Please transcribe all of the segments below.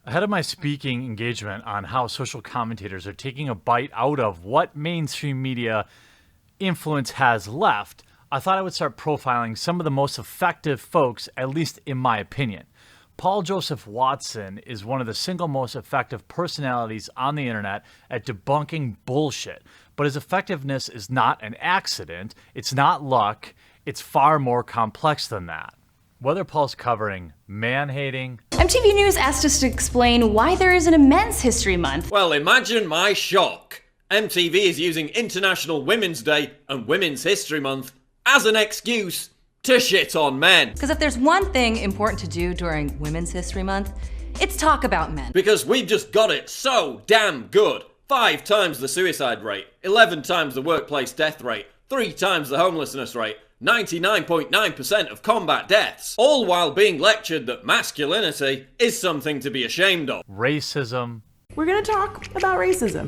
Ahead of my speaking engagement on how social commentators are taking a bite out of what mainstream media influence has left, I thought I would start profiling some of the most effective folks, at least in my opinion. Paul Joseph Watson is one of the single most effective personalities on the internet at debunking bullshit. But his effectiveness is not an accident, it's not luck, it's far more complex than that. Whether Paul's covering man-hating, MTV News asked us to explain why there isn't a Men's History Month. Well, imagine my shock. MTV is using International Women's Day and Women's History Month as an excuse to shit on men. Because if there's one thing important to do during Women's History Month, it's talk about men. Because we've just got it so damn good. 5 times the suicide rate, 11 times the workplace death rate, 3 times the homelessness rate, 99.9% of combat deaths, all while being lectured that masculinity is something to be ashamed of. racism. We're gonna talk about racism.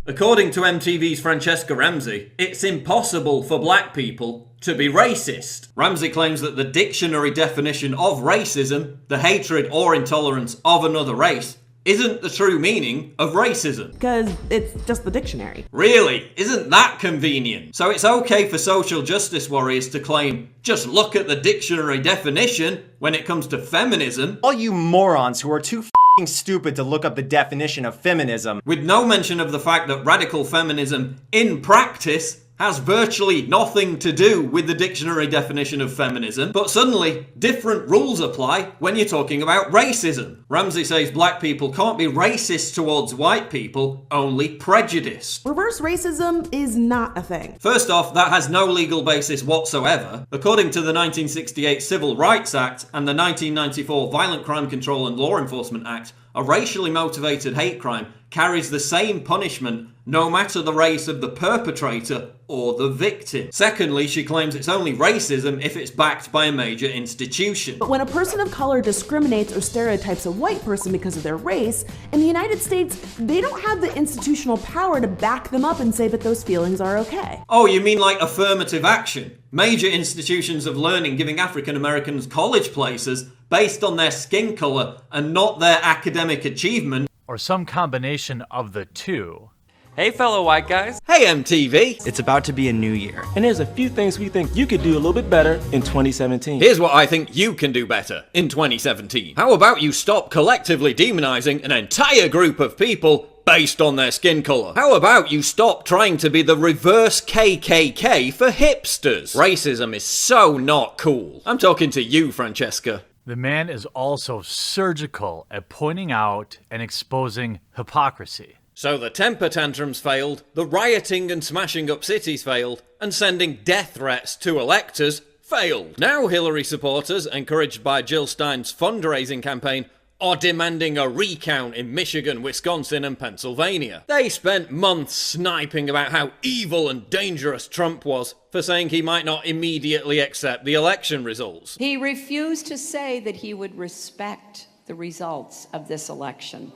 According to MTV's Francesca Ramsey, it's impossible for black people to be racist. Ramsey claims that the dictionary definition of racism, the hatred or intolerance of another race, isn't the true meaning of racism. Because it's just the dictionary. Really? Isn't that convenient? So it's okay for social justice warriors to claim, just look at the dictionary definition when it comes to feminism, All you morons who are too f***ing stupid to look up the definition of feminism. with no mention of the fact that radical feminism, in practice, has virtually nothing to do with the dictionary definition of feminism, but suddenly different rules apply when you're talking about racism. Ramsey says black people can't be racist towards white people, only prejudiced. Reverse racism is not a thing. First off, that has no legal basis whatsoever. According to the 1968 Civil Rights Act and the 1994 Violent Crime Control and Law Enforcement Act, a racially motivated hate crime carries the same punishment no matter the race of the perpetrator or the victim. Secondly, she claims it's only racism if it's backed by a major institution. But when a person of color discriminates or stereotypes a white person because of their race, in the United States, they don't have the institutional power to back them up and say that those feelings are okay. Oh, you mean like affirmative action? Major institutions of learning giving African Americans college places based on their skin color and not their academic achievement. Or some combination of the two. Hey, fellow white guys. Hey MTV! It's about to be a new year. And there's a few things we think you could do a little bit better in 2017. Here's what I think you can do better in 2017. How about you stop collectively demonizing an entire group of people based on their skin color? How about you stop trying to be the reverse KKK for hipsters? Racism is so not cool. I'm talking to you, Francesca. The man is also surgical at pointing out and exposing hypocrisy. So the temper tantrums failed, the rioting and smashing up cities failed, and sending death threats to electors failed. Now Hillary supporters, encouraged by Jill Stein's fundraising campaign, are demanding a recount in Michigan, Wisconsin, and Pennsylvania. They spent months sniping about how evil and dangerous Trump was for saying he might not immediately accept the election results. He refused to say that he would respect the results of this election.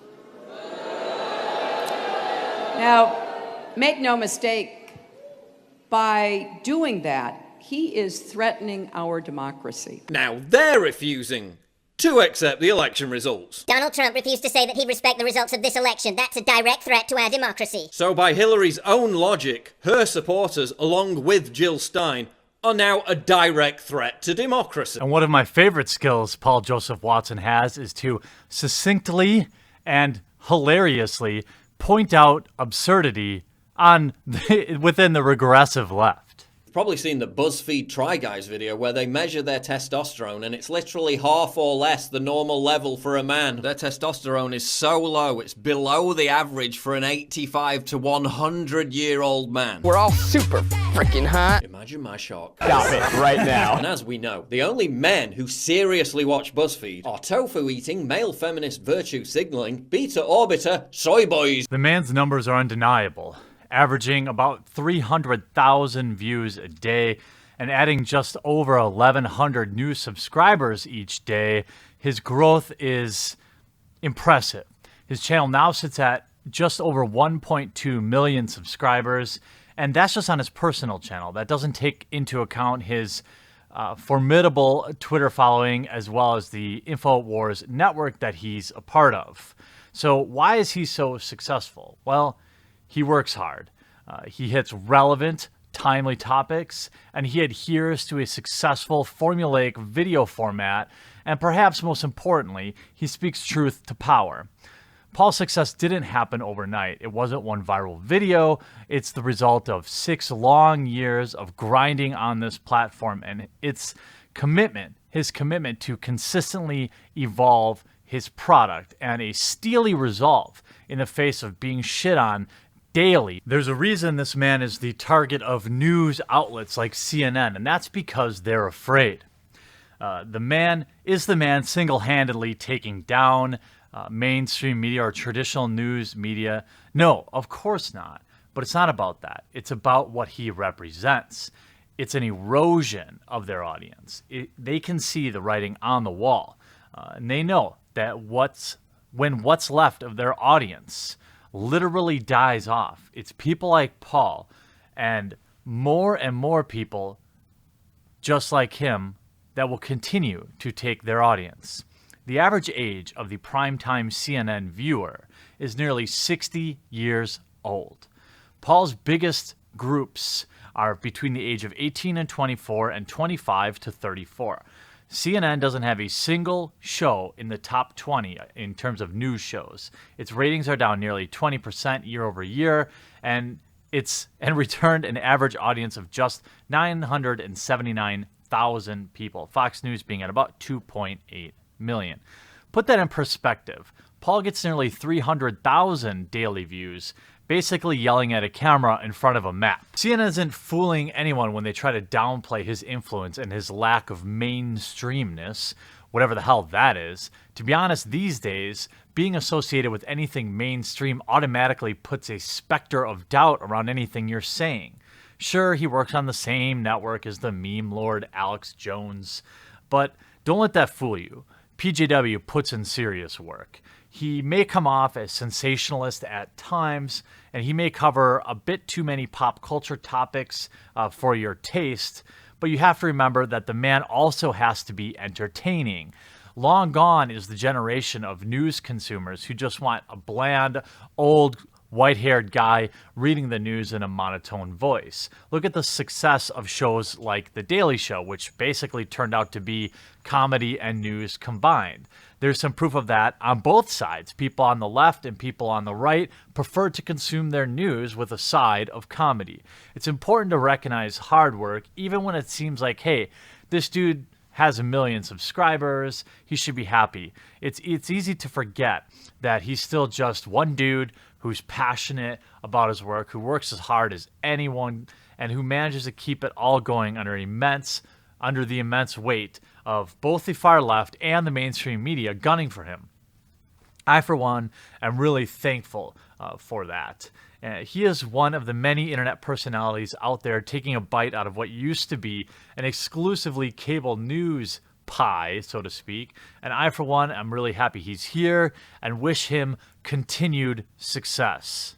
Now, make no mistake, by doing that, he is threatening our democracy. Now they're refusing to accept the election results. Donald Trump refused to say that he'd respect the results of this election. That's a direct threat to our democracy. So by Hillary's own logic, her supporters, along with Jill Stein, are now a direct threat to democracy. And one of my favorite skills Paul Joseph Watson has is to succinctly and hilariously point out absurdity on within the regressive left. You've probably seen the BuzzFeed Try Guys video where they measure their testosterone and it's literally half or less the normal level for a man. Their testosterone is so low, it's below the average for an 85 to 100 year old man. We're all super freaking hot. Imagine my shock. Stop it right now. And as we know, the only men who seriously watch BuzzFeed are tofu-eating, male feminist virtue signaling, beta-orbiter, soy boys. The man's numbers are undeniable, averaging about 300,000 views a day and adding just over 1,100 new subscribers each day. His growth is impressive. His channel now sits at just over 1.2 million subscribers, and that's just on his personal channel. That doesn't take into account his formidable Twitter following, as well as the InfoWars network that he's a part of. So why is he so successful? Well, he works hard. He hits relevant, timely topics, and he adheres to a successful formulaic video format, and perhaps most importantly, he speaks truth to power. Paul's success didn't happen overnight. It wasn't one viral video. It's the result of 6 long years of grinding on this platform, and his commitment to consistently evolve his product, and a steely resolve in the face of being shit on daily. There's a reason this man is the target of news outlets like CNN, and that's because they're afraid. The man is the man single-handedly taking down mainstream media or traditional news media. No, of course not. But it's not about that. It's about what he represents. It's an erosion of their audience. They can see the writing on the wall, and they know that when what's left of their audience literally dies off, it's people like Paul and more people just like him that will continue to take their audience. The average age of the primetime CNN viewer is nearly 60 years old. Paul's biggest groups are between the age of 18 and 24 and 25 to 34. CNN doesn't have a single show in the top 20 in terms of news shows. Its ratings are down nearly 20% year over year, and returned an average audience of just 979,000 people. Fox News being at about 2.8 million. Put that in perspective. Paul gets nearly 300,000 daily views, basically yelling at a camera in front of a map. CNN isn't fooling anyone when they try to downplay his influence and his lack of mainstreamness, whatever the hell that is. To be honest, these days, being associated with anything mainstream automatically puts a specter of doubt around anything you're saying. Sure, he works on the same network as the meme lord Alex Jones, but don't let that fool you. PJW puts in serious work. He may come off as sensationalist at times, and he may cover a bit too many pop culture topics for your taste, but you have to remember that the man also has to be entertaining. Long gone is the generation of news consumers who just want a bland, old, white-haired guy reading the news in a monotone voice. Look at the success of shows like The Daily Show, which basically turned out to be comedy and news combined. There's some proof of that on both sides. People on the left and people on the right prefer to consume their news with a side of comedy. It's important to recognize hard work, even when it seems like, hey, this dude has 1 million subscribers, he should be happy. It's easy to forget that he's still just one dude who's passionate about his work, who works as hard as anyone, and who manages to keep it all going under the immense weight of both the far left and the mainstream media gunning for him. I, for one, am really thankful for that. He is one of the many internet personalities out there taking a bite out of what used to be an exclusively cable news pie, so to speak. And I, for one, am really happy he's here and wish him continued success.